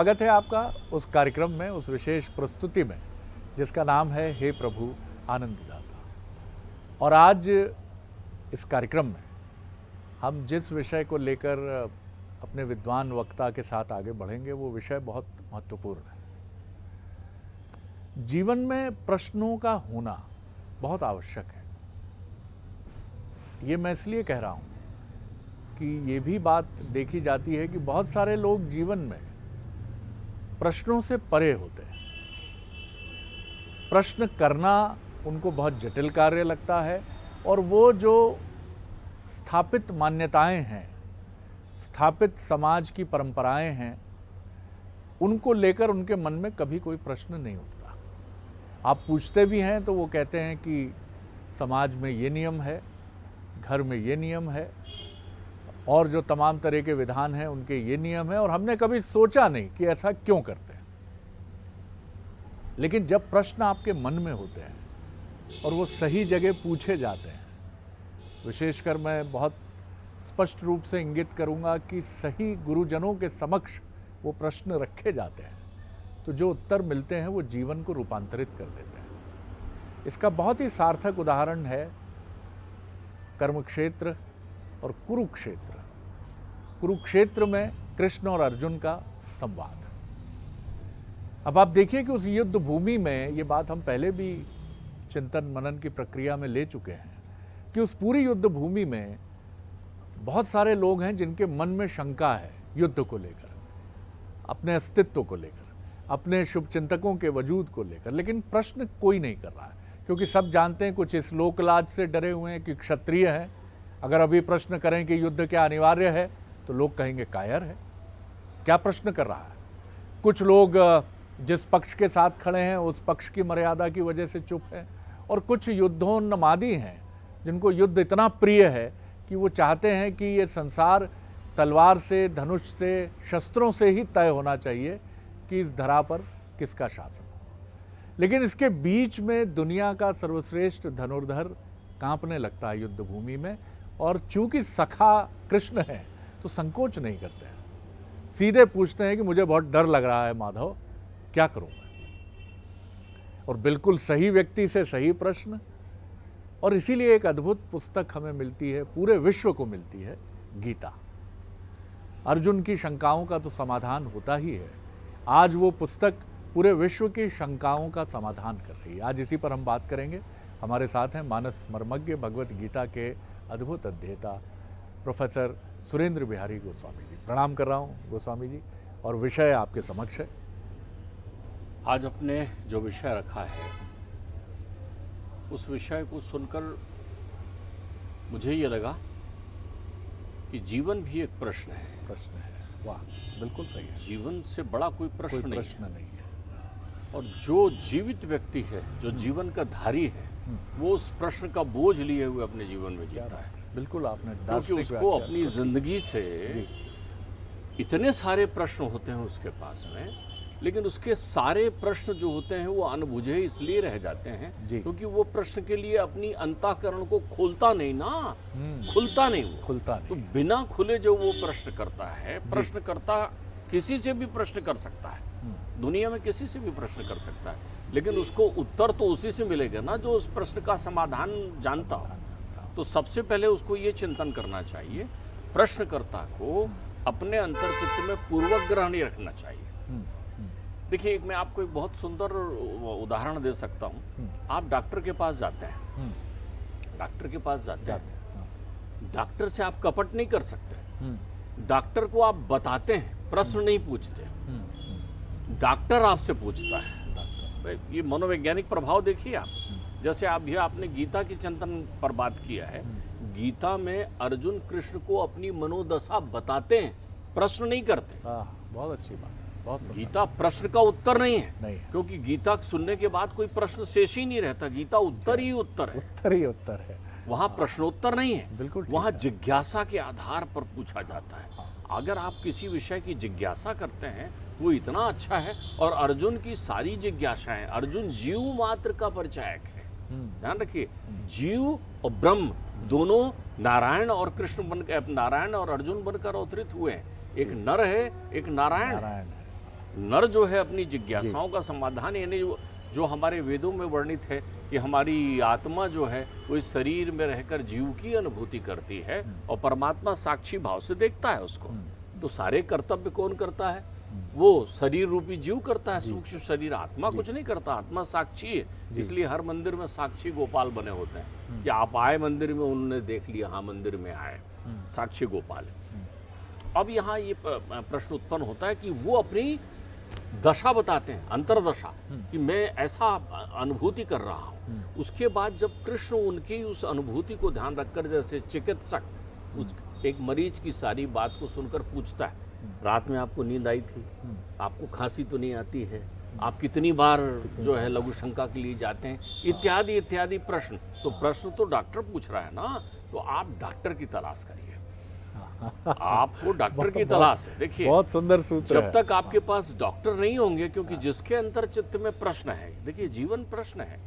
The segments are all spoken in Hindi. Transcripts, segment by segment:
स्वागत है आपका उस कार्यक्रम में, उस विशेष प्रस्तुति में जिसका नाम है हे प्रभु आनंददाता। और आज इस कार्यक्रम में हम जिस विषय को लेकर अपने विद्वान वक्ता के साथ आगे बढ़ेंगे वो विषय बहुत महत्वपूर्ण है। जीवन में प्रश्नों का होना बहुत आवश्यक है। ये मैं इसलिए कह रहा हूँ कि ये भी बात देखी जाती है कि बहुत सारे लोग जीवन में प्रश्नों से परे होते हैं। प्रश्न करना उनको बहुत जटिल कार्य लगता है और वो जो स्थापित मान्यताएं हैं, स्थापित समाज की परंपराएं हैं, उनको लेकर उनके मन में कभी कोई प्रश्न नहीं उठता। आप पूछते भी हैं तो वो कहते हैं कि समाज में ये नियम है, घर में ये नियम है और जो तमाम तरह के विधान हैं उनके ये नियम है और हमने कभी सोचा नहीं कि ऐसा क्यों करते हैं। लेकिन जब प्रश्न आपके मन में होते हैं और वो सही जगह पूछे जाते हैं, विशेषकर मैं बहुत स्पष्ट रूप से इंगित करूंगा कि सही गुरुजनों के समक्ष वो प्रश्न रखे जाते हैं तो जो उत्तर मिलते हैं वो जीवन को रूपांतरित कर देते हैं। इसका बहुत ही सार्थक उदाहरण है कर्मक्षेत्र और कुरुक्षेत्र। कुरुक्षेत्र में कृष्ण और अर्जुन का संवाद। अब आप देखिए कि उस युद्ध भूमि में, ये बात हम पहले भी चिंतन मनन की प्रक्रिया में ले चुके हैं, कि उस पूरी युद्ध भूमि में बहुत सारे लोग हैं जिनके मन में शंका है युद्ध को लेकर, अपने अस्तित्व को लेकर, अपने शुभचिंतकों के वजूद को लेकर। लेकिन प्रश्न कोई नहीं कर रहा है क्योंकि सब जानते हैं, कुछ इस लोकलाज से डरे हुए हैं कि क्षत्रिय हैं, अगर अभी प्रश्न करें कि युद्ध क्या अनिवार्य है तो लोग कहेंगे कायर है, क्या प्रश्न कर रहा है। कुछ लोग जिस पक्ष के साथ खड़े हैं उस पक्ष की मर्यादा की वजह से चुप हैं, और कुछ युद्धोन्मादी हैं जिनको युद्ध इतना प्रिय है कि वो चाहते हैं कि ये संसार तलवार से, धनुष से, शस्त्रों से ही तय होना चाहिए कि इस धरा पर किसका शासन हो। लेकिन इसके बीच में दुनिया का सर्वश्रेष्ठ धनुर्धर कांपने लगता है युद्ध भूमि में, और चूंकि सखा कृष्ण है तो संकोच नहीं करते हैं, सीधे पूछते हैं कि मुझे बहुत डर लग रहा है माधव, क्या करूं मैं। और बिल्कुल सही व्यक्ति से सही प्रश्न। और इसीलिए एक अद्भुत पुस्तक हमें मिलती है, पूरे विश्व को मिलती है, गीता। अर्जुन की शंकाओं का तो समाधान होता ही है। आज वो पुस्तक पूरे विश्व की शंकाओं का समाधान कर रही है। आज इसी पर हम बात करेंगे। हमारे साथ हैं मानस मर्मज्ञ, भगवत गीता के अद्भुत अध्येता प्रोफेसर सुरेंद्र बिहारी गोस्वामी जी। प्रणाम कर रहा हूँ गोस्वामी जी, और विषय आपके समक्ष है। आज अपने जो विषय रखा है उस विषय को सुनकर मुझे ये लगा कि जीवन भी एक प्रश्न है। प्रश्न है, वाह, बिल्कुल सही है। जीवन से बड़ा कोई प्रश्न नहीं है। और जो जीवित व्यक्ति है, जो जीवन का धारी है, वो उस प्रश्न का बोझ लिए हुए अपने जीवन में जीता है। बिल्कुल, आपने क्योंकि उसको अपनी जिंदगी से इतने सारे प्रश्न होते हैं उसके पास में, लेकिन उसके सारे प्रश्न जो होते हैं वो अनबुझे इसलिए रह जाते हैं क्योंकि वो प्रश्न के लिए अपनी अंतःकरण को खोलता नहीं ना, खुलता नहीं वो, खुलता नहीं। तो बिना खुले जो वो प्रश्न करता है, प्रश्नकर्ता किसी से भी प्रश्न कर सकता है, दुनिया में किसी से भी प्रश्न कर सकता है, लेकिन उसको उत्तर तो उसी से मिलेगा ना जो उस प्रश्न का समाधान जानता हो। तो सबसे पहले उसको ये चिंतन करना चाहिए, प्रश्नकर्ता को अपने अंतर्चित्त में पूर्वग्रह नहीं रखना चाहिए। देखिए, मैं आपको एक बहुत सुंदर उदाहरण दे सकता हूँ। आप डॉक्टर के पास जाते हैं, डॉक्टर के पास जाते हैं, डॉक्टर से आप कपट नहीं कर सकते। डॉक्टर को आप बताते हैं, प्रश्न नहीं पूछते, डॉक्टर आपसे पूछता है। ये मनोवैज्ञानिक प्रभाव देखिए आप। जैसे अभी आपने गीता की चिंतन पर बात किया है, गीता में अर्जुन कृष्ण को अपनी मनोदशा बताते हैं, प्रश्न नहीं करते। बहुत अच्छी बात, बहुत गीता प्रश्न का उत्तर नहीं है, क्योंकि गीता सुनने के बाद कोई प्रश्न शेष ही नहीं रहता। गीता उत्तर ही उत्तर है, उत्तर ही उत्तर है। वहाँ प्रश्नोत्तर नहीं है, बिल्कुल वहाँ जिज्ञासा के आधार पर पूछा जाता है। अगर आप किसी विषय की जिज्ञासा करते हैं वो इतना अच्छा है। और अर्जुन की सारी जिज्ञासाएं, अर्जुन जीव मात्र का परिचायक है। ध्यान रखिए, जीव और ब्रह्म दोनों नारायण और कृष्ण बनकर, नारायण और अर्जुन बनकर अवतरित हुए हैं। एक नर है, एक नारायण है। नर जो है अपनी जिज्ञासाओं का समाधान, यानी जो हमारे वेदों में वर्णित है कि हमारी आत्मा जो है वो इस शरीर में रहकर जीव की अनुभूति करती है और परमात्मा साक्षी भाव से देखता है उसको। तो सारे कर्तव्य कौन करता है? वो शरीर रूपी जीव करता है, सूक्ष्म शरीर। आत्मा कुछ नहीं करता, आत्मा साक्षी है। इसलिए हर मंदिर में साक्षी गोपाल बने होते हैं कि आप आए मंदिर में, उन्होंने देख लिया, हाँ मंदिर में आए, साक्षी गोपाल है। अब यहाँ ये प्रश्न उत्पन्न होता है कि वो अपनी दशा बताते हैं, अंतरदशा, कि मैं ऐसा अनुभूति कर रहा हूँ। उसके बाद जब कृष्ण उनकी उस अनुभूति को ध्यान रखकर, जैसे चिकित्सक उस एक मरीज की सारी बात को सुनकर पूछता है, रात में आपको नींद आई थी, आपको खांसी तो नहीं आती है, आप कितनी बार जो है लघु शंका के लिए जाते हैं, इत्यादि इत्यादि प्रश्न। तो प्रश्न तो डॉक्टर पूछ रहा है ना, तो आप डॉक्टर की तलाश करिए। आपको डॉक्टर की तलाश है। देखिए, बहुत सुंदर सूत्र जब तक आपके पास डॉक्टर नहीं होंगे, क्योंकि जिसके अंतर चित्त में प्रश्न है, देखिए जीवन प्रश्न है,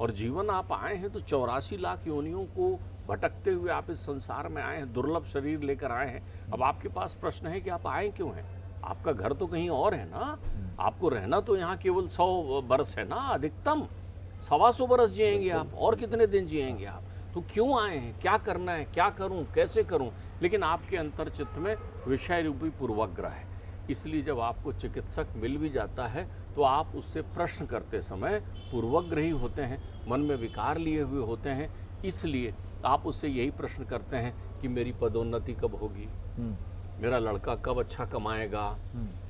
और जीवन आप आए हैं तो 84 लाख योनियों को भटकते हुए आप इस संसार में आए हैं, दुर्लभ शरीर लेकर आए हैं। अब आपके पास प्रश्न है कि आप आए क्यों हैं? आपका घर तो कहीं और है ना, आपको रहना तो यहाँ केवल 100 बरस है ना, अधिकतम 125 बरस जिएंगे आप, और कितने दिन जिएंगे आप? तो क्यों आए हैं, क्या करना है, क्या करूं, कैसे करूं? लेकिन आपके अंतर चित्त में विषय रूपी पूर्वग्रह है। इसलिए जब आपको चिकित्सक मिल भी जाता है तो आप उससे प्रश्न करते समय पूर्वग्रही होते हैं, मन में विकार लिए हुए होते हैं। इसलिए आप उससे यही प्रश्न करते हैं कि मेरी पदोन्नति कब होगी, मेरा लड़का कब अच्छा कमाएगा,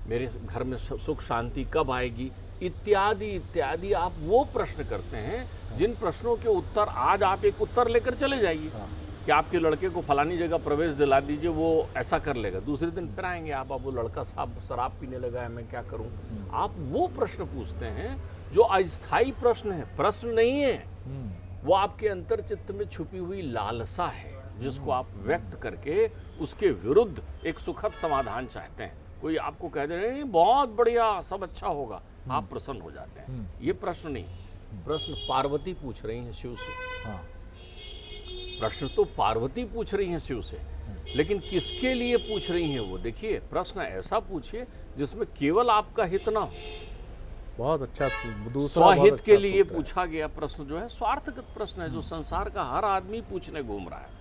मेरे घर में सुख शांति कब आएगी, इत्यादि इत्यादि। आप वो प्रश्न करते हैं जिन प्रश्नों के उत्तर आज आप एक उत्तर लेकर चले जाइए कि आपके लड़के को फलानी जगह प्रवेश दिला दीजिए, वो ऐसा कर लेगा। दूसरे दिन फिर आएंगे आप वो लड़का साहब शराब पीने लगा है, मैं क्या करूं? आप वो प्रश्न पूछते हैं जो अस्थायी प्रश्न है, प्रश्न नहीं है। वो आपके अंतर चित्त में छुपी हुई लालसा है, जिसको आप व्यक्त करके उसके विरुद्ध एक सुखद समाधान चाहते हैं। कोई आपको कह दे नहीं बहुत बढ़िया, सब अच्छा होगा, आप प्रसन्न हो जाते हैं। ये प्रश्न नहीं, प्रश्न पार्वती पूछ रही हैं शिव से। प्रश्न तो पार्वती पूछ रही हैं शिव से, लेकिन किसके लिए पूछ रही हैं वो? देखिए, प्रश्न ऐसा पूछिए जिसमें केवल आपका हित ना हो। बहुत अच्छा, स्वहित के लिए पूछा गया प्रश्न जो है स्वार्थगत प्रश्न है, जो संसार का हर आदमी पूछने घूम रहा है,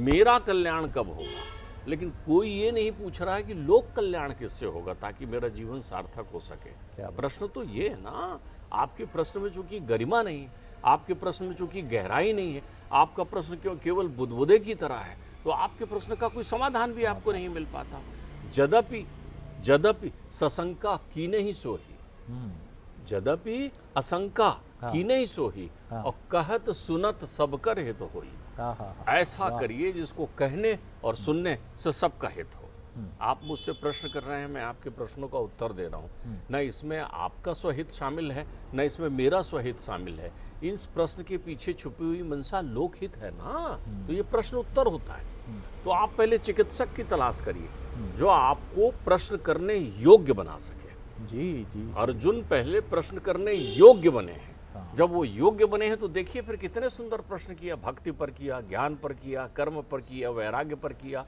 मेरा कल्याण कब होगा। लेकिन कोई ये नहीं पूछ रहा है कि लोक कल्याण किससे होगा ताकि मेरा जीवन सार्थक हो सके। प्रश्न तो ये है ना, आपके प्रश्न में चूंकि गरिमा नहीं है, आपके प्रश्न में चूंकि गहराई नहीं है, आपका प्रश्न क्यों केवल बुदबुदे की तरह है, तो आपके प्रश्न का कोई समाधान भी आपको नहीं मिल पाता। जदपि जदपि सशंका की नहीं सोही, जदपि असंका की नहीं सोही, और कहत सुनत सब कर हित होई। ऐसा करिए जिसको कहने और सुनने से सबका हित हो। आप मुझसे प्रश्न कर रहे हैं, मैं आपके प्रश्नों का उत्तर दे रहा हूँ। न इसमें आपका स्वहित शामिल है, न इसमें मेरा स्वहित शामिल है। इस प्रश्न के पीछे छुपी हुई मनसा लोकहित है ना, तो ये प्रश्न उत्तर होता है। तो आप पहले चिकित्सक की तलाश करिए जो आपको प्रश्न करने योग्य बना सके। जी। अर्जुन पहले प्रश्न करने योग्य बने हैं। जब वो योग्य बने हैं तो देखिए फिर कितने सुंदर प्रश्न किया, भक्ति पर किया, ज्ञान पर किया, कर्म पर किया, वैराग्य पर किया,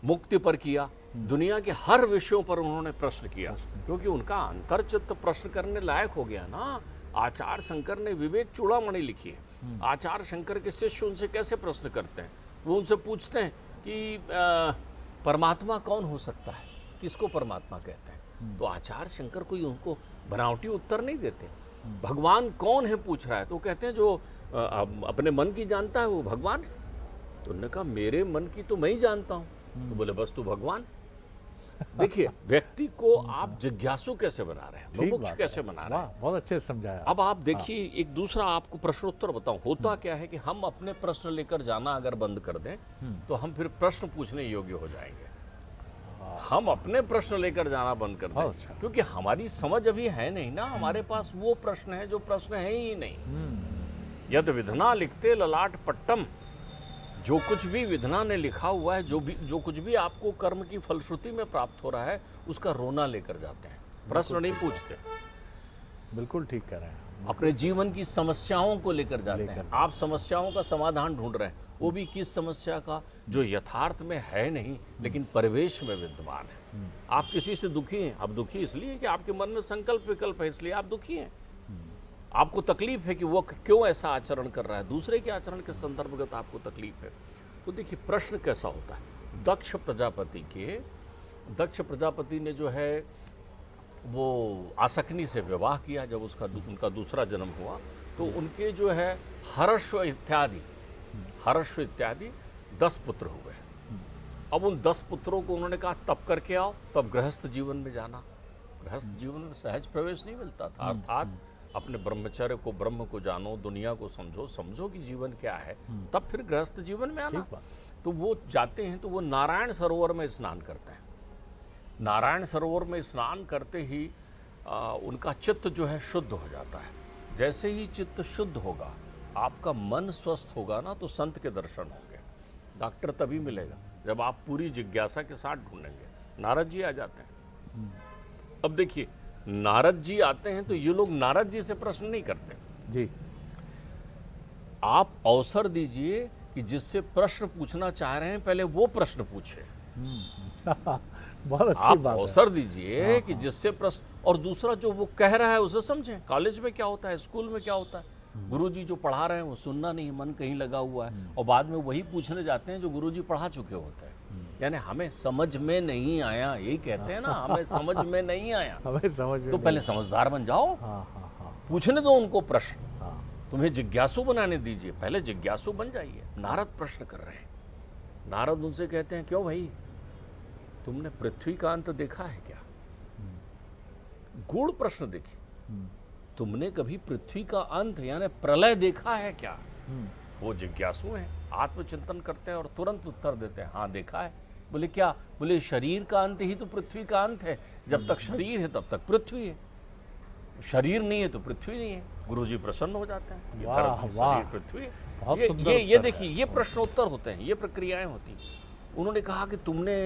मुक्ति पर किया, दुनिया के हर विषयों पर उन्होंने प्रश्न किया, क्योंकि उनका अंतर्चित्त प्रश्न करने लायक हो गया ना। आचार्य शंकर ने विवेक चूड़ामणि लिखी है। आचार्य शंकर के शिष्य उनसे कैसे प्रश्न करते हैं? वो उनसे पूछते हैं कि परमात्मा कौन हो सकता है, किसको परमात्मा कहते हैं? तो आचार्य शंकर कोई उनको बनावटी उत्तर नहीं देते। भगवान कौन है पूछ रहा है, तो कहते हैं जो अपने मन की जानता है वो भगवान है। तो उन्होंने कहा मेरे मन की तो मैं ही जानता हूँ। तो बोले बस तू भगवान। देखिए, व्यक्ति को आप जिज्ञासु कैसे बना रहे हैं, मुमुक्ष कैसे बना रहे हैं, बहुत अच्छे से समझाया। अब आप देखिए, एक दूसरा आपको प्रश्नोत्तर बताऊं। होता क्या है कि हम अपने प्रश्न लेकर जाना अगर बंद कर दें तो हम फिर प्रश्न पूछने योग्य हो जाएंगे। हम अपने प्रश्न लेकर जाना बंद कर दें, क्योंकि हमारी समझ अभी है नहीं ना। हमारे पास वो प्रश्न है जो प्रश्न है ही नहीं। यद विधना लिखते ललाट पट्टम, जो कुछ भी विधना ने लिखा हुआ है, जो कुछ भी आपको कर्म की फलश्रुति में प्राप्त हो रहा है, उसका रोना लेकर जाते हैं, प्रश्न नहीं पूछते। बिल्कुल ठीक कह रहे हैं। अपने जीवन की समस्याओं को लेकर जाते हैं। लेकर। आप समस्याओं का समाधान ढूंढ रहे हैं, वो भी किस समस्या का, जो यथार्थ में है नहीं लेकिन परिवेश में विद्यमान है। आप किसी से दुखी हैं, आप दुखी इसलिए कि आपके मन में संकल्प विकल्प है, इसलिए आप दुखी हैं। आपको तकलीफ है कि वो क्यों ऐसा आचरण कर रहा है, दूसरे के आचरण के संदर्भगत आपको तकलीफ है। तो देखिए प्रश्न कैसा होता है। दक्ष प्रजापति ने जो है वो आसकनी से विवाह किया। जब उनका दूसरा जन्म हुआ तो उनके जो है हर्ष इत्यादि 10 पुत्र हुए। अब उन 10 पुत्रों को उन्होंने कहा तप करके आओ, तब गृहस्थ जीवन में जाना। गृहस्थ जीवन में सहज प्रवेश नहीं मिलता था, अर्थात अपने ब्रह्मचर्य को, ब्रह्म को जानो, दुनिया को समझो कि जीवन क्या है, तब फिर गृहस्थ जीवन में आना। तो वो जाते हैं तो वो नारायण सरोवर में स्नान करते हैं। नारायण सरोवर में स्नान करते ही उनका चित्त जो है शुद्ध हो जाता है। जैसे ही चित्त शुद्ध होगा, आपका मन स्वस्थ होगा ना, तो संत के दर्शन होंगे। डॉक्टर तभी मिलेगा जब आप पूरी जिज्ञासा के साथ ढूंढेंगे। नारद जी आ जाते हैं। अब देखिए, नारद जी आते हैं तो ये लोग नारद जी से प्रश्न नहीं करते जी। आप अवसर दीजिए कि जिससे प्रश्न पूछना चाह रहे हैं पहले वो प्रश्न पूछे। बहुत अच्छी आप बात है। अवसर दीजिए कि जिससे प्रश्न, और दूसरा जो वो कह रहा है उसे समझें। कॉलेज में क्या होता है, स्कूल में क्या होता है, गुरुजी जो पढ़ा रहे हैं वो सुनना नहीं, मन कहीं लगा हुआ है, और बाद में वही पूछने जाते हैं जो गुरुजी पढ़ा चुके होते हैं। यानी हमें समझ में नहीं आया, यही कहते हैं ना, हमें समझ में नहीं आया। हमें समझ में तो पहले समझदार बन जाओ, पूछने दो उनको प्रश्न, तुम्हें जिज्ञासु बनाने दीजिए, पहले जिज्ञासु बन जाइए। नारद प्रश्न कर रहे हैं। नारद उनसे कहते हैं, क्यों भाई, तुमने पृथ्वी का अंत देखा है क्या? गूढ़ प्रश्न देखिए, तुमने कभी पृथ्वी का अंत यानी प्रलय देखा है क्या? वो जिज्ञासु हैं, आत्मचिंतन करते हैं और तुरंत उत्तर देते हैं, हाँ देखा है। बोले क्या? बोले शरीर का अंत ही तो पृथ्वी का अंत है। जब तक शरीर है तब तक पृथ्वी है, शरीर नहीं है तो पृथ्वी नहीं है। गुरुजी प्रसन्न हो जाते हैं, ये धर्म, शरीर, पृथ्वी। ये देखिए, ये प्रश्नोत्तर होते हैं, ये प्रक्रियाएं होती हैं। उन्होंने कहा कि तुमने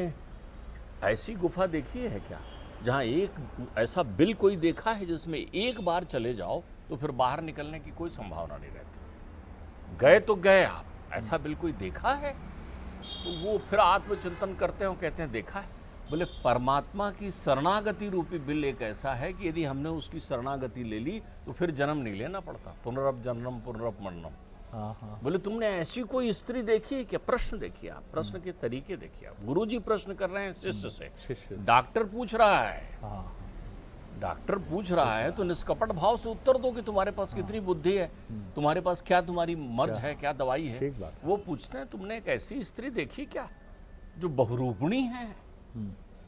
ऐसी गुफा देखी है क्या जहाँ एक ऐसा बिल कोई देखा है जिसमें एक बार चले जाओ तो फिर बाहर निकलने की कोई संभावना नहीं रहती? गए तो गए आप, ऐसा बिल कोई देखा है? तो वो फिर आत्मचिंतन करते हैं, कहते हैं देखा है। बोले परमात्मा की शरणागति रूपी बिल एक ऐसा है कि यदि हमने उसकी शरणागति ले ली तो फिर जन्म नहीं लेना पड़ता, पुनरप जन्म पुनरप मरणम। बोले तुमने ऐसी कोई स्त्री देखी है क्या? प्रश्न देखिए आप, प्रश्न के तरीके देखिए आप। गुरुजी प्रश्न कर रहे हैं शिष्य से, डॉक्टर पूछ रहा है, डॉक्टर पूछ रहा है तो निष्कपट भाव से उत्तर दो कि तुम्हारे पास कितनी बुद्धि है, तुम्हारे पास क्या तुम्हारी मर्ज है, क्या दवाई है। वो पूछते हैं तुमने एक ऐसी स्त्री देखी क्या जो बहुरूपणी है,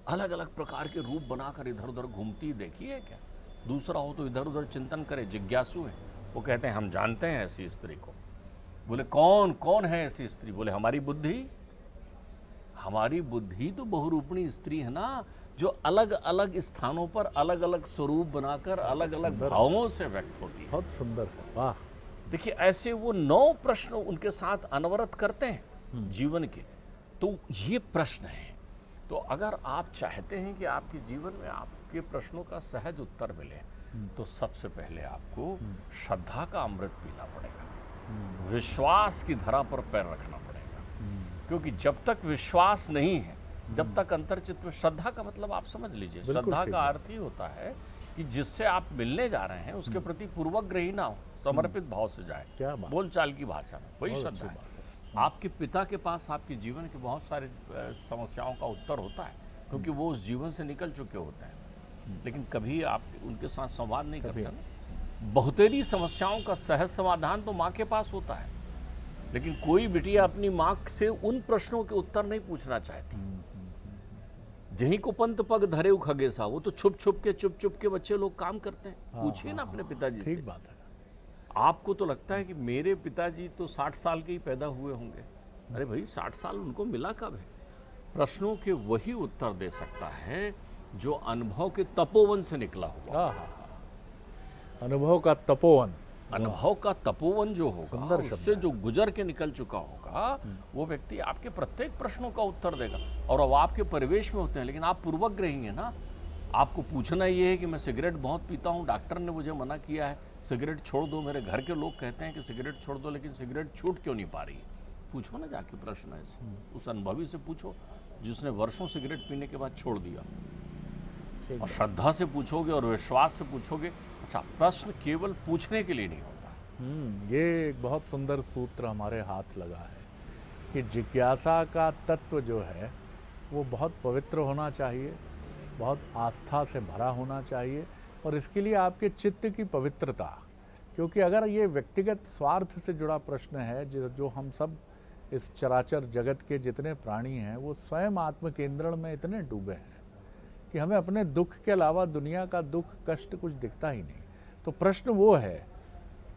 अलग अलग प्रकार के रूप बनाकर इधर उधर घूमती देखी है क्या? दूसरा हो तो इधर उधर चिंतन करे, जिज्ञासु है। वो कहते हैं हम जानते हैं ऐसी स्त्री को। बोले कौन कौन है ऐसी स्त्री? बोले हमारी बुद्धि। हमारी बुद्धि तो बहुरूपणी स्त्री है ना, जो अलग अलग स्थानों पर अलग अलग स्वरूप बनाकर अलग अलग भावों से व्यक्त होती है। बहुत सुंदर, वाह। देखिए ऐसे वो 9 प्रश्न उनके साथ अनवरत करते हैं जीवन के। तो ये प्रश्न है। तो अगर आप चाहते हैं कि आपके जीवन में आपके प्रश्नों का सहज उत्तर मिले, तो सबसे पहले आपको श्रद्धा का अमृत पीना पड़ेगा, विश्वास की धरा पर पैर रखना पड़ेगा। क्योंकि जब तक विश्वास नहीं है, जब तक अंतर्चित्त में, श्रद्धा का मतलब आप समझ लीजिए, श्रद्धा का अर्थ ही होता है कि जिससे आप मिलने जा रहे हैं उसके प्रति पूर्वग्रही ना हो, समर्पित भाव से जाए, बोलचाल की भाषा में, वही श्रद्धा है। आपके पिता के पास आपके जीवन के बहुत सारे समस्याओं का उत्तर होता है, क्योंकि वो उस जीवन से निकल चुके होते हैं, लेकिन कभी आप उनके साथ संवाद नहीं करते ना। बहुतेरी समस्याओं का सहज समाधान तो माँ के पास होता है, लेकिन कोई बिटिया अपनी माँ से उन प्रश्नों के उत्तर नहीं पूछना चाहती। जहीं को पंत पग धरे खगेसा, वो तो छुप छुप के बच्चे लोग काम करते हैं। पूछिए ना अपने पिताजी से। ठीक बात है। आपको तो लगता है कि मेरे पिताजी तो 60 साल के ही पैदा हुए होंगे। अरे भाई 60 साल उनको मिला कब है? प्रश्नों के वही उत्तर दे सकता है जो अनुभव के तपोवन से निकला हुआ। अनुभव का तपोवन, अनुभव का तपोवन जो होगा, उससे जो गुजर के निकल चुका होगा, वो व्यक्ति आपके प्रत्येक प्रश्नों का उत्तर देगा। और अब आपके परिवेश में होते हैं, लेकिन आप पूर्वग्रही हैं ना, आपको पूछना ये है कि मैं सिगरेट बहुत पीता हूँ, डॉक्टर ने मुझे मना किया है सिगरेट छोड़ दो, मेरे घर के लोग कहते हैं कि सिगरेट छोड़ दो, लेकिन सिगरेट छूट क्यों नहीं पा रही है? पूछो ना जाके प्रश्न ऐसे, उस अनुभवी से पूछो जिसने वर्षों सिगरेट पीने के बाद छोड़ दिया। और श्रद्धा से पूछोगे और विश्वास से पूछोगे। अच्छा, प्रश्न केवल पूछने के लिए नहीं होता। ये एक बहुत सुंदर सूत्र हमारे हाथ लगा है कि जिज्ञासा का तत्व जो है वो बहुत पवित्र होना चाहिए, बहुत आस्था से भरा होना चाहिए, और इसके लिए आपके चित्त की पवित्रता, क्योंकि अगर ये व्यक्तिगत स्वार्थ से जुड़ा प्रश्न है, जो हम सब इस चराचर जगत के जितने प्राणी हैं वो स्वयं आत्म केंद्रण में इतने डूबे हैं कि हमें अपने दुख के अलावा दुनिया का दुख कष्ट कुछ दिखता ही नहीं। तो प्रश्न वो है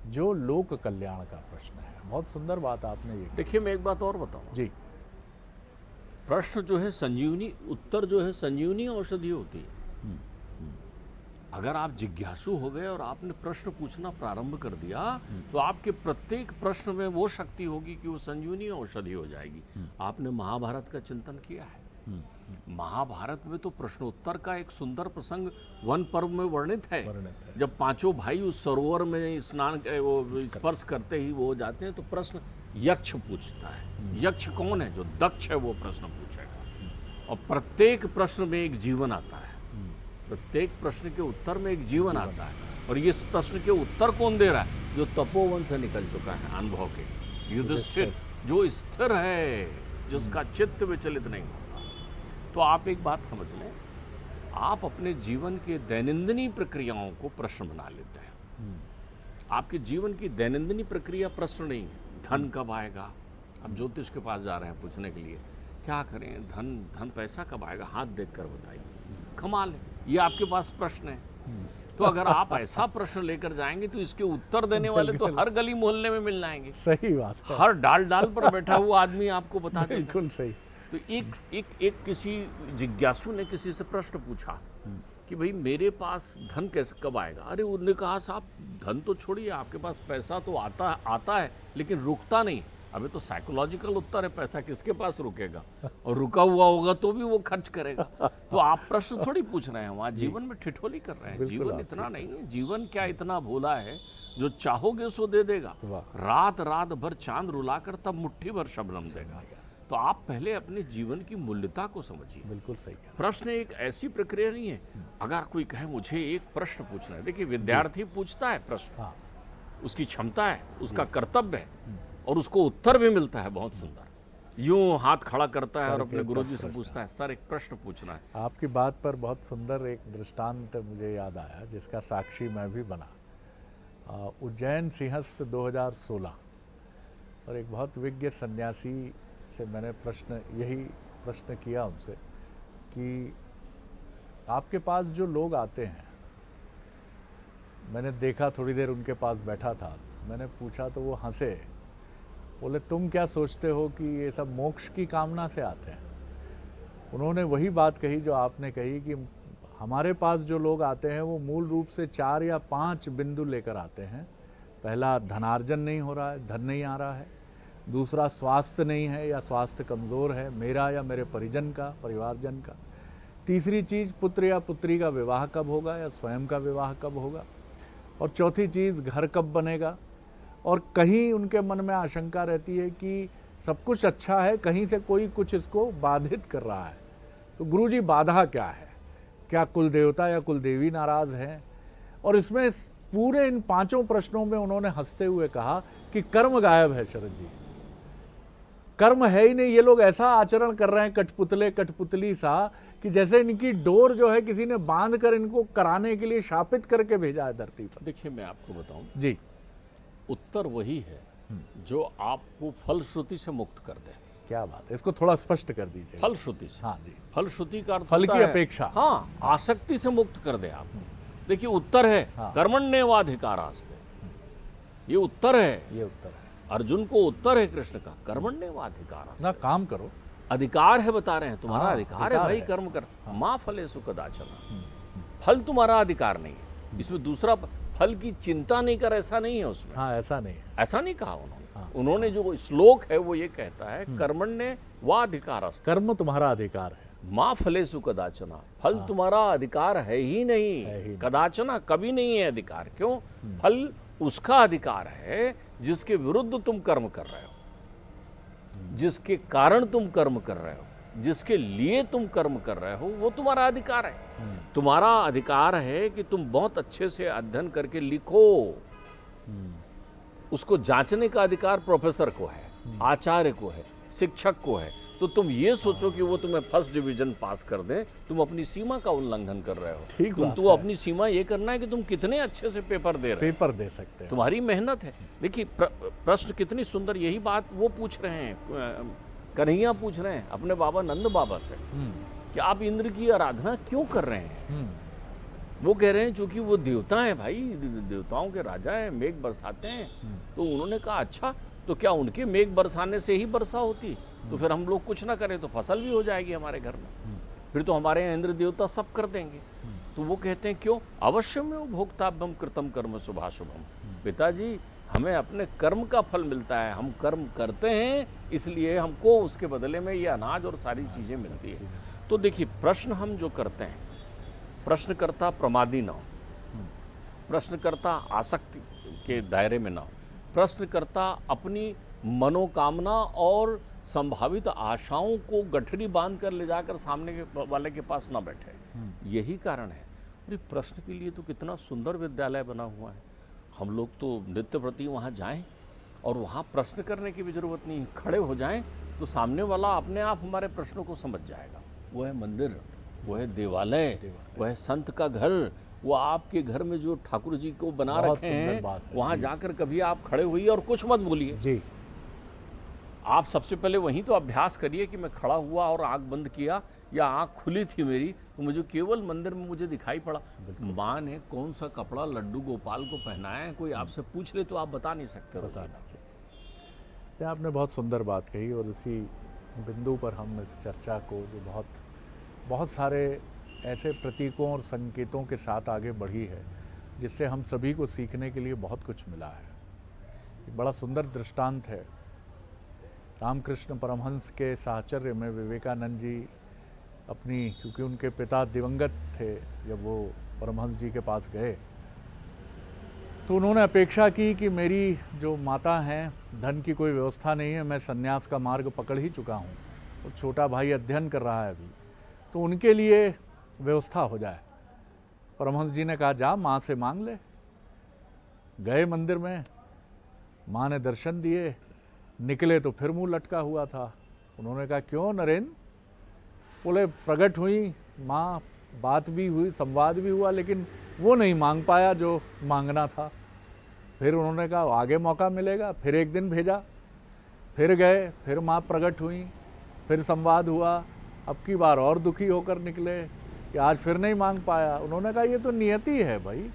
जो लोक कल्याण का प्रश्न है। बहुत सुंदर बात आपने ये की। देखिए, मैं एक बात और बताऊं जी। प्रश्न जो है संजीवनी, उत्तर जो है संजीवनी औषधि होती है। अगर आप जिज्ञासु हो गए और आपने प्रश्न पूछना प्रारंभ कर दिया तो आपके प्रत्येक प्रश्न में वो शक्ति होगी कि वो संजीवनी औषधि हो जाएगी। आपने महाभारत का चिंतन किया है? महाभारत में तो प्रश्नोत्तर का एक सुंदर प्रसंग वन पर्व में वर्णित है। जब पांचों भाई उस सरोवर में स्नान वो स्पर्श करते ही वो हो जाते हैं तो प्रश्न यक्ष पूछता है। यक्ष कौन है? जो दक्ष है वो प्रश्न पूछेगा। और प्रत्येक प्रश्न में एक जीवन आता है, प्रत्येक प्रश्न के उत्तर में एक जीवन आता है। और ये प्रश्न के उत्तर कौन दे रहा है? जो तपोवन से निकल चुका है अनुभव के, युधिष्ठिर, जो स्थिर है, जिसका चित्त विचलित नहीं होता। तो आप एक बात समझ लें, आप अपने जीवन के दैनंदिनी प्रक्रियाओं को प्रश्न बना लेते हैं। आपके जीवन की दैनंदिनी प्रक्रिया प्रश्न नहीं है। धन कब आएगा? अब ज्योतिष के पास जा रहे हैं पूछने के लिए, क्या करें, धन पैसा कब आएगा? हाथ देखकर बताइए। कमाल है, ये आपके पास प्रश्न है। तो अगर आप ऐसा प्रश्न लेकर जाएंगे तो इसके उत्तर देने वाले तो हर गली मोहल्ले में मिल जाएंगे। सही बात है। हर डाल पर बैठा हुआ आदमी आपको बता देगा। बिल्कुल सही। तो एक किसी जिज्ञासु ने किसी से प्रश्न पूछा कि भाई मेरे पास धन कैसे कब आएगा? अरे उन्होंने कहा साहब धन तो छोड़िए, आपके पास पैसा तो आता है लेकिन रुकता नहीं। अबे तो साइकोलॉजिकल उत्तर है, पैसा किसके पास रुकेगा? और रुका हुआ होगा तो भी वो खर्च करेगा। तो आप प्रश्न थोड़ी पूछ रहे हैं, वहाँ जीवन में ठिठोली कर रहे हैं। जीवन इतना नहीं है, जीवन क्या इतना भोला है, जो चाहोगे सो दे देगा। रात रात भर चांद रुलाकर तब मुट्ठी भर शबनम देगा। तो आप पहले अपने जीवन की मूल्यता को समझिए। बिल्कुल सही है। प्रश्न एक ऐसी प्रक्रिया नहीं है। अगर कोई कहे मुझे एक प्रश्न पूछना है, देखिए विद्यार्थी पूछता है प्रश्न, उसकी क्षमता है, उसका कर्तव्य है, और उसको उत्तर भी मिलता है बहुत सुंदर। यूं हाथ खड़ा करता है और अपने गुरुजी से पूछता है, सर एक प्रश्न पूछना है। आपकी बात पर बहुत सुंदर एक दृष्टांत मुझे याद आया जिसका साक्षी मैं भी बना। उज्जैन सिंहस्थ 2016, और एक बहुत विज्ञ सन्यासी से मैंने यही प्रश्न किया उनसे कि आपके पास जो लोग आते हैं, मैंने देखा थोड़ी देर उनके पास बैठा था, मैंने पूछा तो वो हंसे, बोले तुम क्या सोचते हो कि ये सब मोक्ष की कामना से आते हैं? उन्होंने वही बात कही जो आपने कही कि हमारे पास जो लोग आते हैं वो मूल रूप से 4 या 5 बिंदु लेकर आते हैं। पहला, धनार्जन नहीं हो रहा है, धन नहीं आ रहा है। दूसरा, स्वास्थ्य नहीं है या स्वास्थ्य कमज़ोर है, मेरा या मेरे परिजन का, परिवारजन का। तीसरी चीज़, पुत्र या पुत्री का विवाह कब होगा या स्वयं का विवाह कब होगा। और चौथी चीज़, घर कब बनेगा। और कहीं उनके मन में आशंका रहती है कि सब कुछ अच्छा है, कहीं से कोई कुछ इसको बाधित कर रहा है। तो गुरुजी बाधा क्या है? क्या कुल देवता या कुल देवी नाराज़ हैं? और इसमें पूरे इन 5 प्रश्नों में उन्होंने हंसते हुए कहा कि कर्म गायब है शरद जी, कर्म है ही नहीं। ये लोग ऐसा आचरण कर रहे हैं कठपुतली सा कि जैसे इनकी डोर जो है किसी ने बांध कर इनको कराने के लिए शापित करके भेजा है धरती पर। देखिए, मैं आपको बताऊं जी, उत्तर वही है जो आपको फलश्रुति से मुक्त कर दे। क्या बात है, इसको थोड़ा स्पष्ट कर दीजिए। फलश्रुति से, हाँ जी, फलश्रुति का अर्थ फल होता की है, अपेक्षा, हाँ, आसक्ति से मुक्त कर दे आप। देखिए उत्तर है कर्मण्येवाधिकारास्ते, ये उत्तर है, ये उत्तर है। अर्जुन को उत्तर है कृष्ण का, कर्मण्येवाधिकारास्ते, ना काम करो, अधिकार है, बता रहे हैं तुम्हारा हाँ, अधिकार है भाई, कर्म कर। माँ फलेषु कदाचन, फल तुम्हारा अधिकार नहीं है। इसमें दूसरा, फल की चिंता नहीं कर, ऐसा नहीं है उसमें। हाँ, ऐसा नहीं है, ऐसा नहीं कहा उन्होंने। उन्होंने जो श्लोक है वो ये कहता है कर्मण्येवाधिकारस्ते, कर्म तुम्हारा अधिकार है। माँ फलेसु कदाचना, फल तुम्हारा अधिकार है ही है ही नहीं, नहीं। कदाचना कभी नहीं है अधिकार। क्यों? फल उसका अधिकार है जिसके विरुद्ध तुम कर्म कर रहे हो, जिसके कारण तुम कर्म कर रहे हो, जिसके लिए तुम कर्म कर रहे हो, वो तुम्हारा अधिकार है। तुम्हारा अधिकार है कि तुम बहुत अच्छे से अध्ययन करके लिखो। उसको जांचने का अधिकार प्रोफेसर को है, आचार्य को है, शिक्षक को है। तो तुम ये सोचो कि वो तुम्हें फर्स्ट डिवीजन पास कर दें, तुम अपनी सीमा का उल्लंघन कर रहे हो। ठीक तुम बात तो है। अपनी सीमा ये करना है कि तुम कितने अच्छे से पेपर दे रहे हो, पेपर दे सकते हैं। तुम्हारी मेहनत है। देखिए प्रश्न कितनी सुंदर, यही बात वो पूछ रहे हैं, कन्हैया पूछ रहे हैं अपने बाबा नंद बाबा से कि आप इंद्र की आराधना क्यों कर रहे हैं। वो कह रहे हैं क्योंकि वो देवता हैं भाई, देवताओं के राजा हैं, मेघ बरसाते हैं। तो उन्होंने कहा अच्छा, तो क्या उनके मेघ बरसाने से ही वर्षा होती? तो फिर हम लोग कुछ ना करें तो फसल भी हो जाएगी हमारे घर में, फिर तो हमारे यहाँ इंद्र देवता सब कर देंगे। तो वो कहते हैं क्यों? अवश्य में वो भोक्ताभ्यम कृतम कर्म शुभाशुभम। पिताजी, हमें अपने कर्म का फल मिलता है, हम कर्म करते हैं, इसलिए हमको उसके बदले में ये अनाज और सारी चीज़ें मिलती है। तो देखिए प्रश्न हम जो करते हैं, प्रश्नकर्ता प्रमादी ना हो, प्रश्नकर्ता आसक्ति के दायरे में ना हो, प्रश्नकर्ता अपनी मनोकामना और संभावित आशाओं को गठरी बांध कर ले जाकर सामने के वाले के पास ना बैठे। यही कारण है। अरे प्रश्न के लिए तो कितना सुंदर विद्यालय बना हुआ है, हम लोग तो नित्य प्रति वहाँ जाएं और वहाँ प्रश्न करने की भी जरूरत नहीं, खड़े हो जाएं तो सामने वाला अपने आप हमारे प्रश्नों को समझ जाएगा। वो है मंदिर, वो है देवालय, वो है संत का घर, वो आपके घर में जो ठाकुर जी को बना बहुत रखे सुंदर हैं, बात है। वहाँ जाकर कभी आप खड़े हुई और कुछ मत बोलिए। जी, आप सबसे पहले वहीं तो अभ्यास करिए कि मैं खड़ा हुआ और आंख बंद किया या आंख खुली थी मेरी, तो मुझे केवल मंदिर में मुझे दिखाई पड़ा। माँ ने कौन सा कपड़ा लड्डू गोपाल को पहनाया है, कोई आपसे पूछ ले तो आप बता नहीं सकते। बता नहीं सकते। ये आपने बहुत सुंदर बात कही और इसी बिंदु पर हम इस चर्चा को जो बहुत सारे ऐसे प्रतीकों और संकेतों के साथ आगे बढ़ी है, जिससे हम सभी को सीखने के लिए बहुत कुछ मिला है। एक बड़ा सुंदर दृष्टांत है रामकृष्ण परमहंस के साहचर्य में। विवेकानंद जी अपनी, क्योंकि उनके पिता दिवंगत थे, जब वो परमहंस जी के पास गए तो उन्होंने अपेक्षा की कि मेरी जो माता हैं, धन की कोई व्यवस्था नहीं है, मैं सन्यास का मार्ग पकड़ ही चुका हूँ और छोटा भाई अध्ययन कर रहा है अभी, तो उनके लिए व्यवस्था हो जाए। परमहंस जी ने कहा जा माँ से मांग ले। गए मंदिर में, माँ ने दर्शन दिए, निकले तो फिर मुंह लटका हुआ था। उन्होंने कहा क्यों नरेंद्र? बोले प्रकट हुई माँ, बात भी हुई, संवाद भी हुआ, लेकिन वो नहीं मांग पाया जो मांगना था। फिर उन्होंने कहा आगे मौका मिलेगा। फिर एक दिन भेजा, फिर गए, फिर माँ प्रकट हुई, फिर संवाद हुआ। अब की बार और दुखी होकर निकले कि आज फिर नहीं मांग पाया। उन्होंने कहा ये तो नियति है भाई,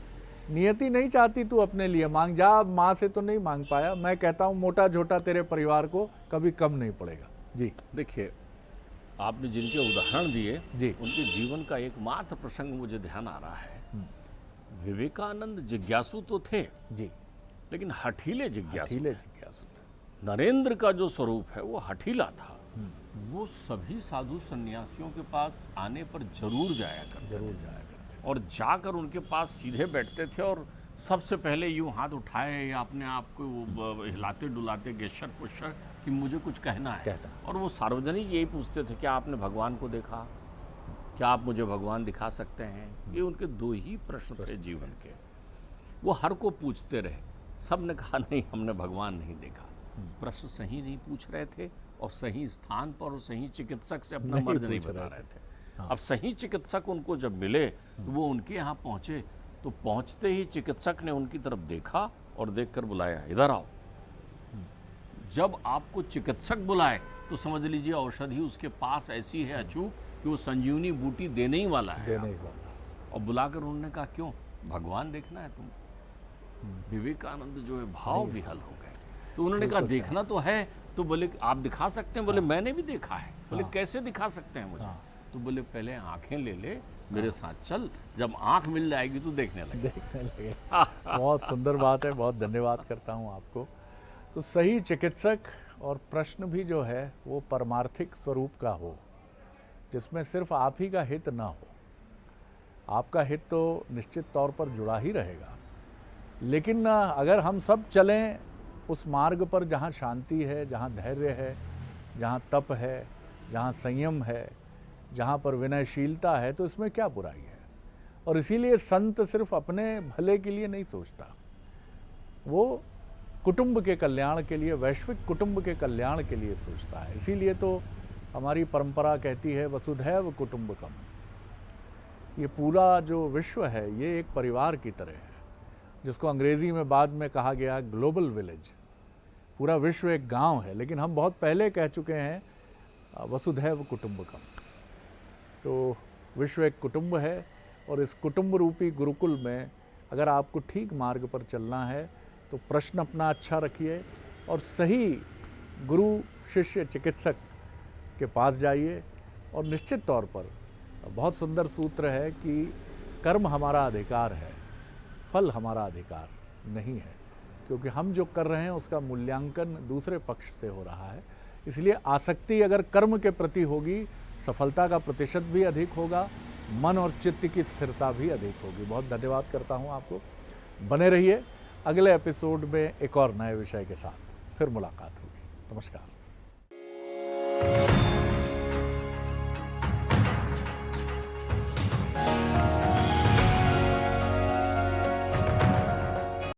नियति नहीं चाहती तू अपने लिए मांग, जा माँ से तो नहीं मांग पाया। मैं कहता हूँ मोटा झोटा तेरे परिवार को कभी कम नहीं पड़ेगा। जी देखिए आपने जिनके उदाहरण दिए जी, उनके जीवन का एकमात्र प्रसंग मुझे ध्यान आ रहा है। विवेकानंद जिज्ञासु तो थे जी, लेकिन हठीले जिज्ञासु हठीले थे। जिज्ञासु थे। नरेंद्र का जो स्वरूप है वो हठीला था। वो सभी साधु सन्यासियों के पास आने पर जरूर जाया करते जरूर थे जाया करते और जाकर उनके पास सीधे बैठते थे और सबसे पहले यूं हाथ उठाए या अपने आप को वो हिलाते डुलाते गेस्चर पुस्चर कि मुझे कुछ कहना है। और वो सार्वजनिक यही पूछते थे क्या आपने भगवान को देखा, क्या आप मुझे भगवान दिखा सकते हैं। ये उनके दो ही प्रश्न थे जीवन के। वो हर को पूछते रहे, सब ने कहा नहीं हमने भगवान नहीं देखा। प्रश्न सही नहीं पूछ रहे थे और सही स्थान पर और सही चिकित्सक से अपना मर्ज नहीं बता रहे थे। अब सही चिकित्सक उनको जब मिले तो वो उनके यहाँ पहुँचे, तो पहुँचते ही चिकित्सक ने उनकी तरफ देखा और देखकर बुलाया इधर आओ। जब आपको चिकित्सक बुलाए तो समझ लीजिए औषधि उसके पास ऐसी है अचूक कि वो संजीवनी बूटी देने ही वाला है। देने ही वाला। और बुलाकर उन्होंने कहा क्यों, भगवान देखना है तुम। विवेकानंद जो है भाव विहल हो गए। तो उन्होंने कहा देखना तो है। तो बोले आप दिखा सकते हैं? बोले मैंने भी देखा है। बोले कैसे दिखा सकते हैं मुझे? तो बोले पहले आंखें ले ले, मेरे साथ चल, जब आंख मिल जाएगी तो देखने लगे। बहुत सुंदर बात है, बहुत धन्यवाद करता हूँ आपको। तो सही चिकित्सक और प्रश्न भी जो है वो परमार्थिक स्वरूप का हो, जिसमें सिर्फ आप ही का हित ना हो। आपका हित तो निश्चित तौर पर जुड़ा ही रहेगा, लेकिन अगर हम सब चलें उस मार्ग पर जहाँ शांति है, जहाँ धैर्य है, जहाँ तप है, जहाँ संयम है, जहाँ पर विनयशीलता है, तो इसमें क्या बुराई है। और इसीलिए संत सिर्फ अपने भले के लिए नहीं सोचता, वो कुटुंब के कल्याण के लिए, वैश्विक कुटुंब के कल्याण के लिए सोचता है। इसीलिए तो हमारी परंपरा कहती है वसुधैव कुटुंबकम। ये पूरा जो विश्व है ये एक परिवार की तरह है, जिसको अंग्रेज़ी में बाद में कहा गया ग्लोबल विलेज। पूरा विश्व एक गांव है, लेकिन हम बहुत पहले कह चुके हैं वसुधैव कुटुंबकम। तो विश्व एक कुटुंब है, और इस कुटुंब रूपी गुरुकुल में अगर आपको ठीक मार्ग पर चलना है तो प्रश्न अपना अच्छा रखिए और सही गुरु शिष्य चिकित्सक के पास जाइए। और निश्चित तौर पर बहुत सुंदर सूत्र है कि कर्म हमारा अधिकार है, फल हमारा अधिकार नहीं है, क्योंकि हम जो कर रहे हैं उसका मूल्यांकन दूसरे पक्ष से हो रहा है। इसलिए आसक्ति अगर कर्म के प्रति होगी, सफलता का प्रतिशत भी अधिक होगा, मन और चित्त की स्थिरता भी अधिक होगी। बहुत धन्यवाद करता हूँ आपको। बने रहिए, अगले एपिसोड में एक और नए विषय के साथ फिर मुलाकात होगी। नमस्कार।